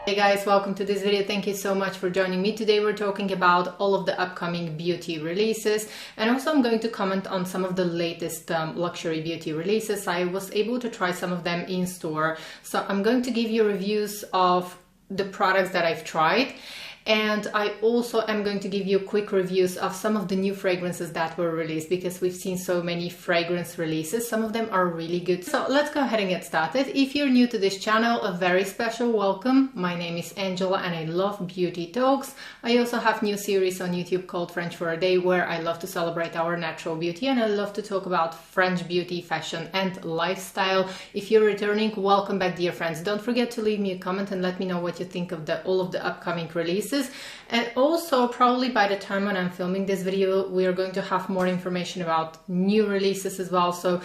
Hey guys, welcome to this video. Thank you so much for joining me. Today we're talking about all of the upcoming beauty releases, and also I'm going to comment on some of the latest luxury beauty releases. I was able to try some of them in store, so I'm going to give you reviews of the products that I've tried, and I also am going to give you quick reviews of some of the new fragrances that were released, because we've seen so many fragrance releases. Some of them are really good. So let's go ahead and get started. If you're new to this channel, a very special welcome. My name is Angela and I love beauty talks. I also have a new series on YouTube called French for a Day, where I love to celebrate our natural beauty and I love to talk about French beauty, fashion and lifestyle. If you're returning, welcome back, dear friends. Don't forget to leave me a comment and let me know what you think of all of the upcoming releases. And also, probably by the time when I'm filming this video, we are going to have more information about new releases as well. So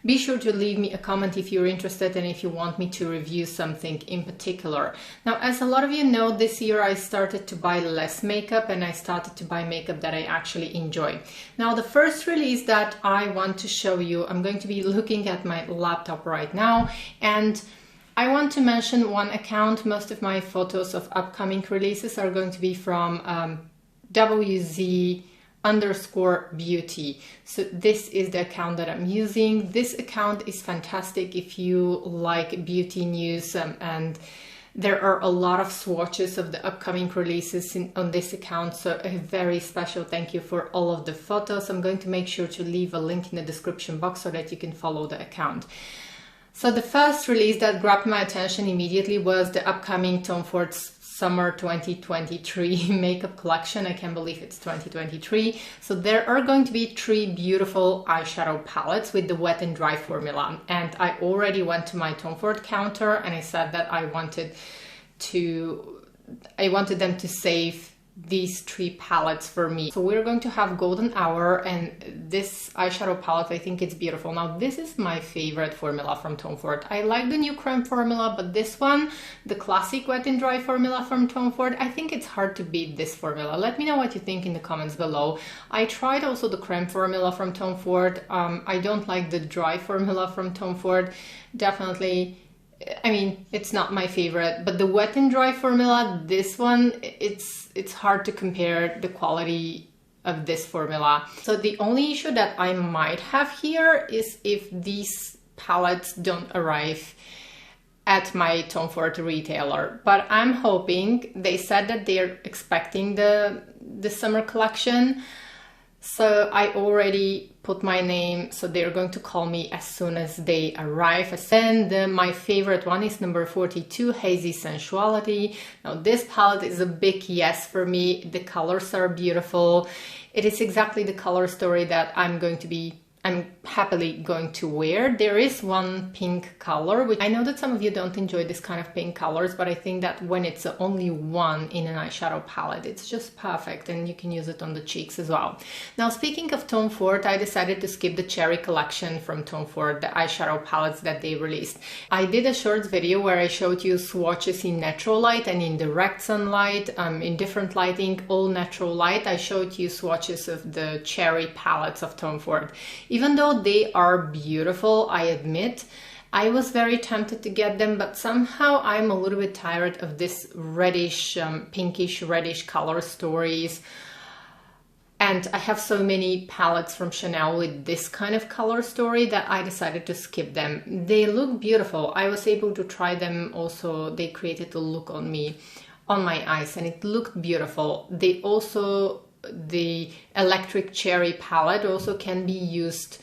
be sure to leave me a comment if you're interested and if you want me to review something in particular. Now, as a lot of you know, this year I started to buy less makeup and I started to buy makeup that I actually enjoy. Now, the first release that I want to show you, I'm going to be looking at my laptop right now, and I want to mention one account. Most of my photos of upcoming releases are going to be from WZ_beauty. So this is the account that I'm using. This account is fantastic if you like beauty news, and there are a lot of swatches of the upcoming releases on this account. So a very special thank you for all of the photos. I'm going to make sure to leave a link in the description box so that you can follow the account. So the first release that grabbed my attention immediately was the upcoming Tom Ford's Summer 2023 makeup collection. I can't believe it's 2023. So there are going to be 3 beautiful eyeshadow palettes with the wet and dry formula. And I already went to my Tom Ford counter and I said that I wanted them to save these 3 palettes for me. So we're going to have Golden Hour, and this eyeshadow palette, I think it's beautiful. Now, this is my favorite formula from Tom Ford. I like the new creme formula, but this one, the classic wet and dry formula from Tom Ford, I think it's hard to beat this formula. Let me know what you think in the comments below. I tried also the creme formula from Tom Ford. I don't like the dry formula from Tom Ford. Definitely, I mean, it's not my favorite, but the wet and dry formula, this one, it's hard to compare the quality of this formula. So the only issue that I might have here is if these palettes don't arrive at my Tom Ford retailer, but I'm hoping. They said that they're expecting the summer collection. So I already put my name, so they're going to call me as soon as they arrive. And my favorite one is number 42, Hazy Sensuality. Now this palette is a big yes for me. The colors are beautiful. It is exactly the color story that I'm happily going to wear. There is one pink color, which I know that some of you don't enjoy this kind of pink colors, but I think that when it's only one in an eyeshadow palette, it's just perfect, and you can use it on the cheeks as well. Now, speaking of Tom Ford, I decided to skip the Cherry collection from Tom Ford, the eyeshadow palettes that they released. I did a short video where I showed you swatches in natural light and in direct sunlight, in different lighting, all natural light. I showed you swatches of the Cherry palettes of Tom Ford. Even though they are beautiful, I admit, I was very tempted to get them, but somehow I'm a little bit tired of this reddish, pinkish reddish color stories. And I have so many palettes from Chanel with this kind of color story that I decided to skip them. They look beautiful. I was able to try them also. They created a look on me, on my eyes, and it looked beautiful. They also, the Electric Cherry palette also can be used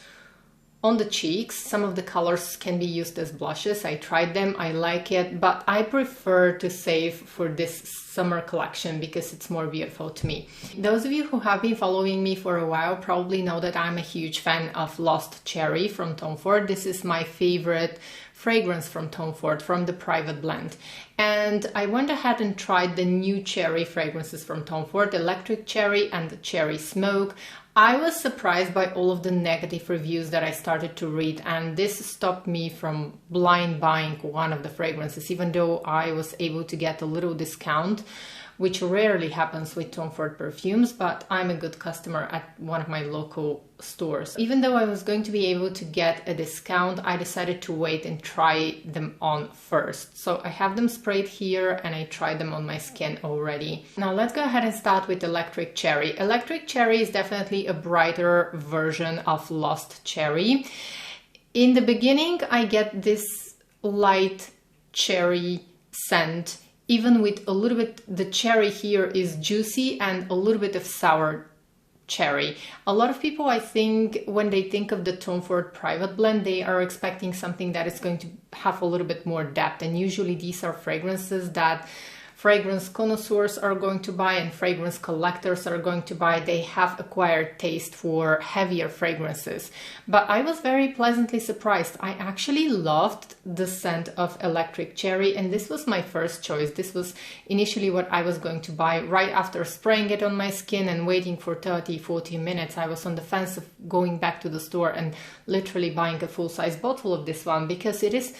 on the cheeks. Some of the colors can be used as blushes. I tried them, I like it, but I prefer to save for this summer collection because it's more beautiful to me. Those of you who have been following me for a while probably know that I'm a huge fan of Lost Cherry from Tom Ford. This is my favorite fragrance from Tom Ford, from the private blend. And I went ahead and tried the new cherry fragrances from Tom Ford, Electric Cherry and the Cherry Smoke. I was surprised by all of the negative reviews that I started to read, and this stopped me from blind buying one of the fragrances, even though I was able to get a little discount which rarely happens with Tom Ford perfumes, but I'm a good customer at one of my local stores. Even though I was going to be able to get a discount, I decided to wait and try them on first. So I have them sprayed here and I tried them on my skin already. Now let's go ahead and start with Electric Cherry. Electric Cherry is definitely a brighter version of Lost Cherry. In the beginning, I get this light cherry scent, even with a little bit, the cherry here is juicy and a little bit of sour cherry. A lot of people, I think, when they think of the Tom Ford Private Blend, they are expecting something that is going to have a little bit more depth. And usually these are fragrances that fragrance connoisseurs are going to buy and fragrance collectors are going to buy. They have acquired taste for heavier fragrances. But I was very pleasantly surprised. I actually loved the scent of Electric Cherry, and this was my first choice. This was initially what I was going to buy. Right after spraying it on my skin and waiting for 30-40 minutes, I was on the fence of going back to the store and literally buying a full-size bottle of this one, because it is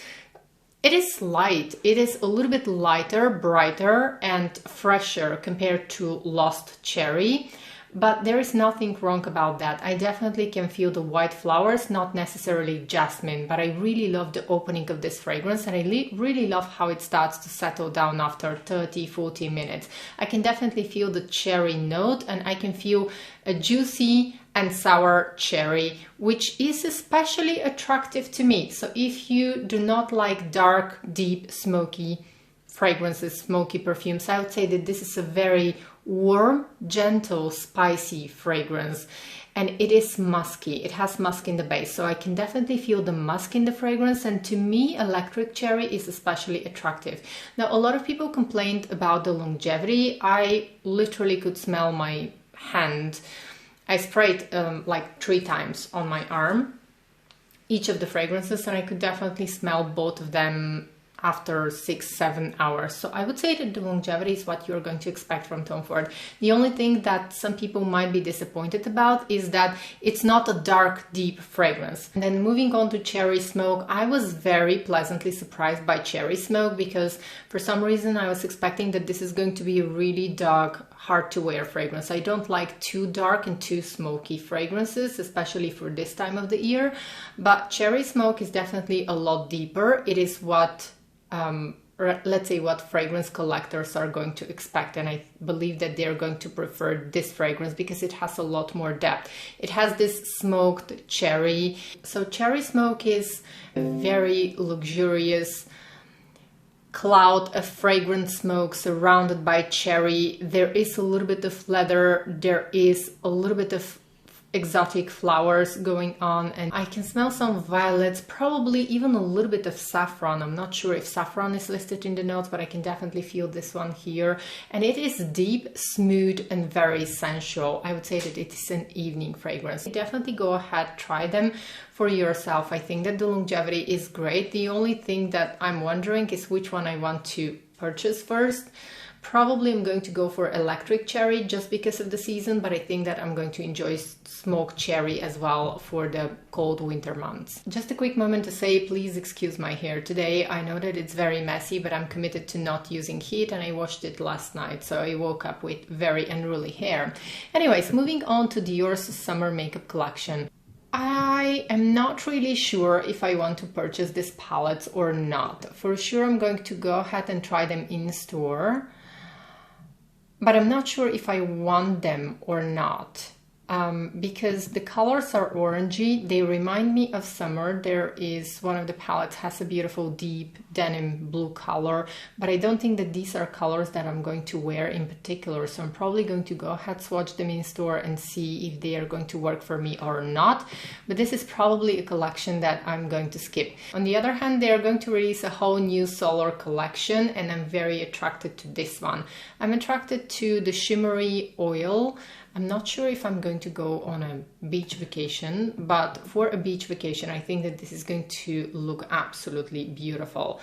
light. It is a little bit lighter, brighter, and fresher compared to Lost Cherry. But there is nothing wrong about that. I definitely can feel the white flowers, not necessarily jasmine, but I really love the opening of this fragrance, and I really love how it starts to settle down after 30-40 minutes. I can definitely feel the cherry note, and I can feel a juicy and sour cherry, which is especially attractive to me. So if you do not like dark, deep, smoky fragrances, smoky perfumes, I would say that this is a very warm, gentle, spicy fragrance. And it is musky. It has musk in the base. So I can definitely feel the musk in the fragrance. And to me, Electric Cherry is especially attractive. Now, a lot of people complained about the longevity. I literally could smell my hand. I sprayed like 3 times on my arm, each of the fragrances, and I could definitely smell both of them after 6-7 hours. So I would say that the longevity is what you're going to expect from Tom Ford. The only thing that some people might be disappointed about is that it's not a dark, deep fragrance. And then moving on to Cherry Smoke, I was very pleasantly surprised by Cherry Smoke, because for some reason I was expecting that this is going to be a really dark, hard to wear fragrance. I don't like too dark and too smoky fragrances, especially for this time of the year. But Cherry Smoke is definitely a lot deeper. It is what let's say what fragrance collectors are going to expect, and I believe that they're going to prefer this fragrance because it has a lot more depth. It has this smoked cherry. So Cherry Smoke is a very luxurious cloud of fragrant smoke surrounded by cherry. There is a little bit of leather, there is a little bit of exotic flowers going on, and I can smell some violets, probably even a little bit of saffron. I'm not sure if saffron is listed in the notes, but I can definitely feel this one here. And it is deep, smooth, and very sensual. I would say that it is an evening fragrance. Definitely go ahead, try them for yourself. I think that the longevity is great. The only thing that I'm wondering is which one I want to purchase first. Probably I'm going to go for Electric Cherry just because of the season, but I think that I'm going to enjoy smoked cherry as well for the cold winter months. Just a quick moment to say, please excuse my hair today. I know that it's very messy, but I'm committed to not using heat, and I washed it last night, so I woke up with very unruly hair. Anyways, moving on to Dior's summer makeup collection. I am not really sure if I want to purchase these palettes or not. For sure, I'm going to go ahead and try them in store, but I'm not sure if I want them or not. Because the colors are orangey, they remind me of summer. There is one of the palettes has a beautiful deep denim blue color, but I don't think that these are colors that I'm going to wear in particular. So I'm probably going to go ahead, swatch them in store and see if they are going to work for me or not. But this is probably a collection that I'm going to skip. On the other hand, they are going to release a whole new Solar collection, and I'm very attracted to this one. I'm attracted to the shimmery oil. I'm not sure if I'm going to go on a beach vacation, but for a beach vacation, I think that this is going to look absolutely beautiful.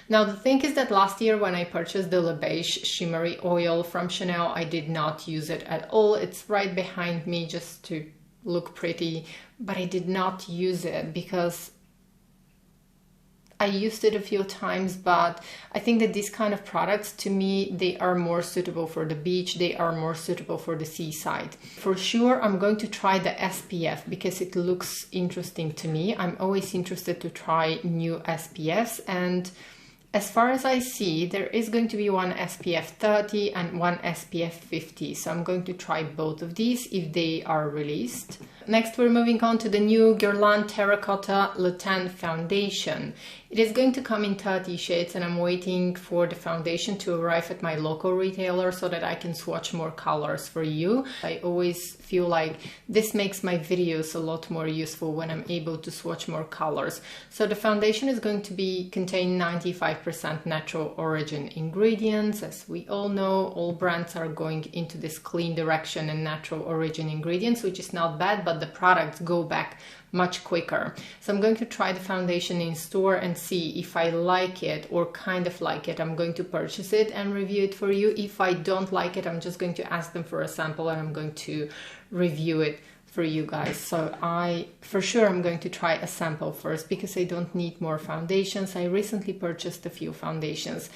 Now, the thing is that last year when I purchased the Le Beige shimmery oil from Chanel, I did not use it at all. It's right behind me just to look pretty, but I did not use it because I used it a few times, but I think that these kind of products, to me, they are more suitable for the beach. They are more suitable for the seaside. For sure, I'm going to try the SPF because it looks interesting to me. I'm always interested to try new SPFs, and as far as I see, there is going to be one SPF 30 and one SPF 50. So I'm going to try both of these if they are released. Next, we're moving on to the new Guerlain Terracotta Le Tan Foundation. It is going to come in 30 shades, and I'm waiting for the foundation to arrive at my local retailer so that I can swatch more colors for you. I always feel like this makes my videos a lot more useful when I'm able to swatch more colors. So the foundation is going to contain 95% natural origin ingredients. As we all know, all brands are going into this clean direction and natural origin ingredients, which is not bad, but the products go back much quicker. So I'm going to try the foundation in store and see if I like it or kind of like it. I'm going to purchase it and review it for you. If I don't like it, I'm just going to ask them for a sample and I'm going to review it for you guys. So for sure I'm going to try a sample first because I don't need more foundations. I recently purchased a few foundations.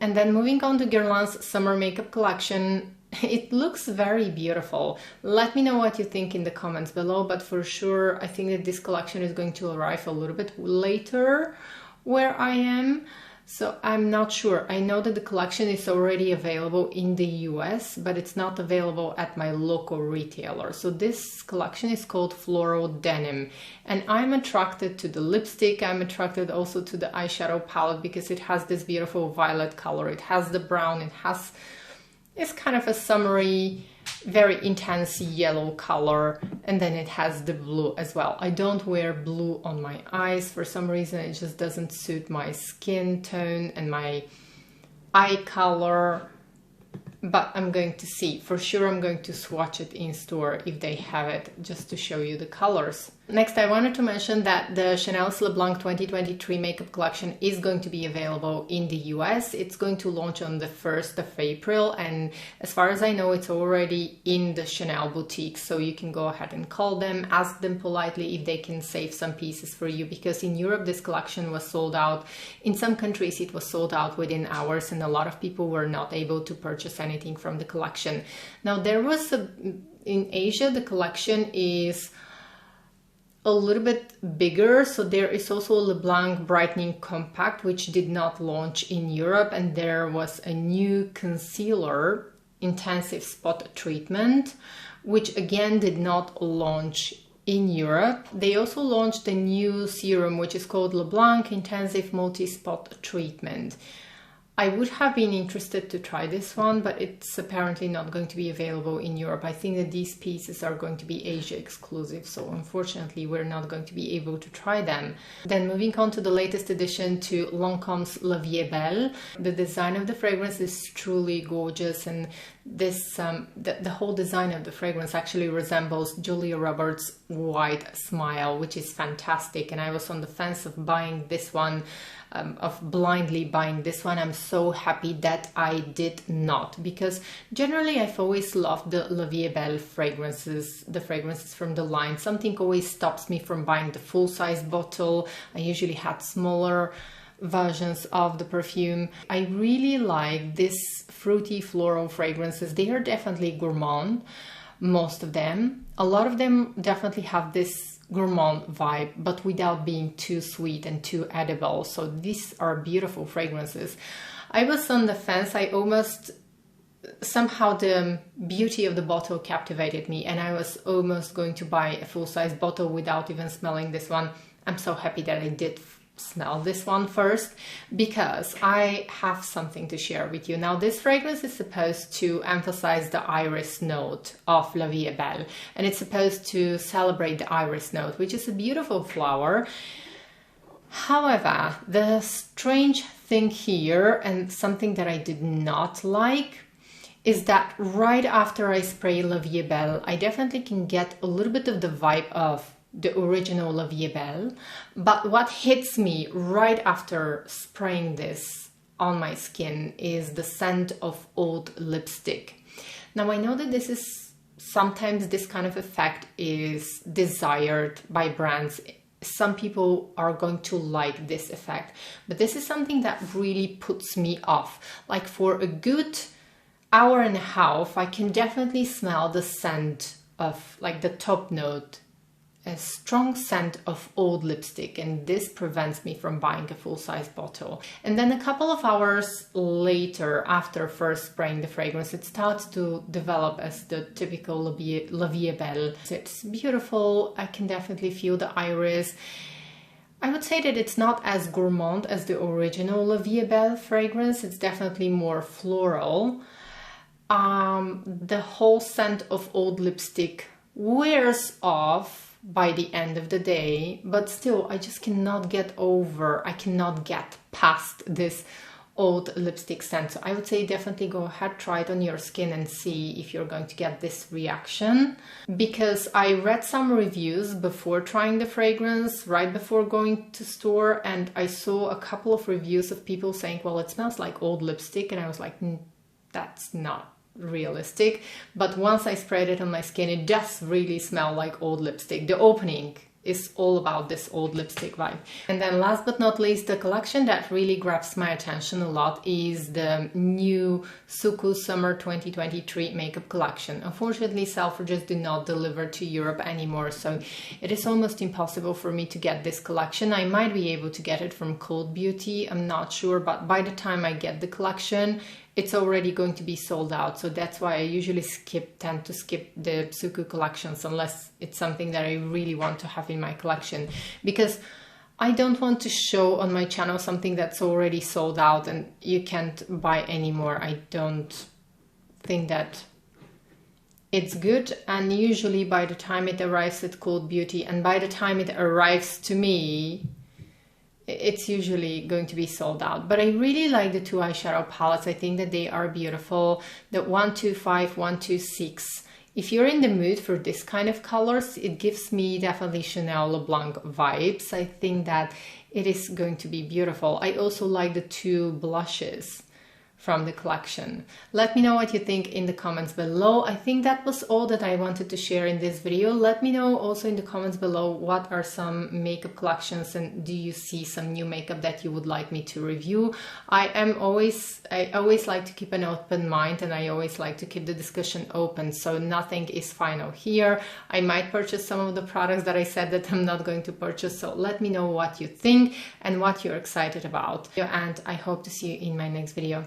And then moving on to Guerlain's summer makeup collection. It looks very beautiful. Let me know what you think in the comments below, but for sure I think that this collection is going to arrive a little bit later where I am. So I'm not sure. I know that the collection is already available in the US, but it's not available at my local retailer. So this collection is called Floral Denim, and I'm attracted to the lipstick. I'm attracted also to the eyeshadow palette because it has this beautiful violet color. It has the brown, it's kind of a summery, very intense yellow color, and then it has the blue as well. I don't wear blue on my eyes for some reason. It just doesn't suit my skin tone and my eye color, but I'm going to see. For sure I'm going to swatch it in store if they have it, just to show you the colors. Next, I wanted to mention that the Chanel's LeBlanc 2023 makeup collection is going to be available in the US. It's going to launch on the 1st of April, and as far as I know, it's already in the Chanel boutique, so you can go ahead and call them, ask them politely if they can save some pieces for you, because in Europe this collection was sold out. In some countries it was sold out within hours, and a lot of people were not able to purchase anything from the collection. Now in Asia the collection is a little bit bigger, so there is also a LeBlanc Brightening Compact which did not launch in Europe, and there was a new concealer intensive spot treatment which again did not launch in Europe. They also launched a new serum which is called LeBlanc Intensive Multi-Spot Treatment. I would have been interested to try this one, but it's apparently not going to be available in Europe. I think that these pieces are going to be Asia exclusive, so unfortunately we're not going to be able to try them. Then moving on to the latest addition to Lancome's La Vie est Belle. The design of the fragrance is truly gorgeous, and this the whole design of the fragrance actually resembles Julia Roberts' White Smile, which is fantastic, and I was on the fence of buying this one, of blindly buying this one. I'm so happy that I did not, because generally I've always loved the La Vie est Belle fragrances, the fragrances from the line. Something always stops me from buying the full-size bottle. I usually had smaller versions of the perfume. I really like these fruity floral fragrances. They are definitely gourmand, most of them. A lot of them definitely have this gourmand vibe, but without being too sweet and too edible. So these are beautiful fragrances. I was on the fence. Somehow the beauty of the bottle captivated me, and I was almost going to buy a full-size bottle without even smelling this one. I'm so happy that I did smell this one first, because I have something to share with you. Now, this fragrance is supposed to emphasize the iris note of La Vie est Belle, and it's supposed to celebrate the iris note, which is a beautiful flower. However, the strange thing here, and something that I did not like, is that right after I spray La Vie est Belle, I definitely can get a little bit of the vibe of the original La Vie est Belle, but what hits me right after spraying this on my skin is the scent of old lipstick. Now, I know that sometimes this kind of effect is desired by brands, some people are going to like this effect, but this is something that really puts me off. Like for a good hour and a half, I can definitely smell the scent of like the top note, a strong scent of old lipstick, and this prevents me from buying a full-size bottle. And then a couple of hours later, after first spraying the fragrance, it starts to develop as the typical La Vie est Belle. It's beautiful. I can definitely feel the iris. I would say that it's not as gourmand as the original La Vie est Belle fragrance. It's definitely more floral. The whole scent of old lipstick wears off by the end of the day, but still I just cannot get past this old lipstick scent. So I would say definitely go ahead, try it on your skin and see if you're going to get this reaction, because I read some reviews before trying the fragrance, right before going to store, and I saw a couple of reviews of people saying, well, it smells like old lipstick, and I was like, that's not realistic. But once I sprayed it on my skin, it does really smell like old lipstick. The opening is all about this old lipstick vibe. And then last but not least, the collection that really grabs my attention a lot is the new Suku Summer 2023 makeup collection. Unfortunately, Selfridges do not deliver to Europe anymore, so it is almost impossible for me to get this collection. I might be able to get it from Cold Beauty, I'm not sure, but by the time I get the collection, it's already going to be sold out. So that's why I usually tend to skip the Suku collections unless it's something that I really want to have in my collection, because I don't want to show on my channel something that's already sold out and you can't buy anymore. I don't think that it's good, and usually by the time it arrives at Cold Beauty and by the time it arrives to me, it's usually going to be sold out. But I really like the two eyeshadow palettes. I think that they are beautiful. The 125, 126. If you're in the mood for this kind of colors, it gives me definitely Chanel LeBlanc vibes. I think that it is going to be beautiful. I also like the two blushes from the collection. Let me know what you think in the comments below. I think that was all that I wanted to share in this video. Let me know also in the comments below what are some makeup collections, and do you see some new makeup that you would like me to review. I always like to keep an open mind, and I always like to keep the discussion open, so nothing is final here. I might purchase some of the products that I said that I'm not going to purchase, so let me know what you think and what you're excited about. And I hope to see you in my next video.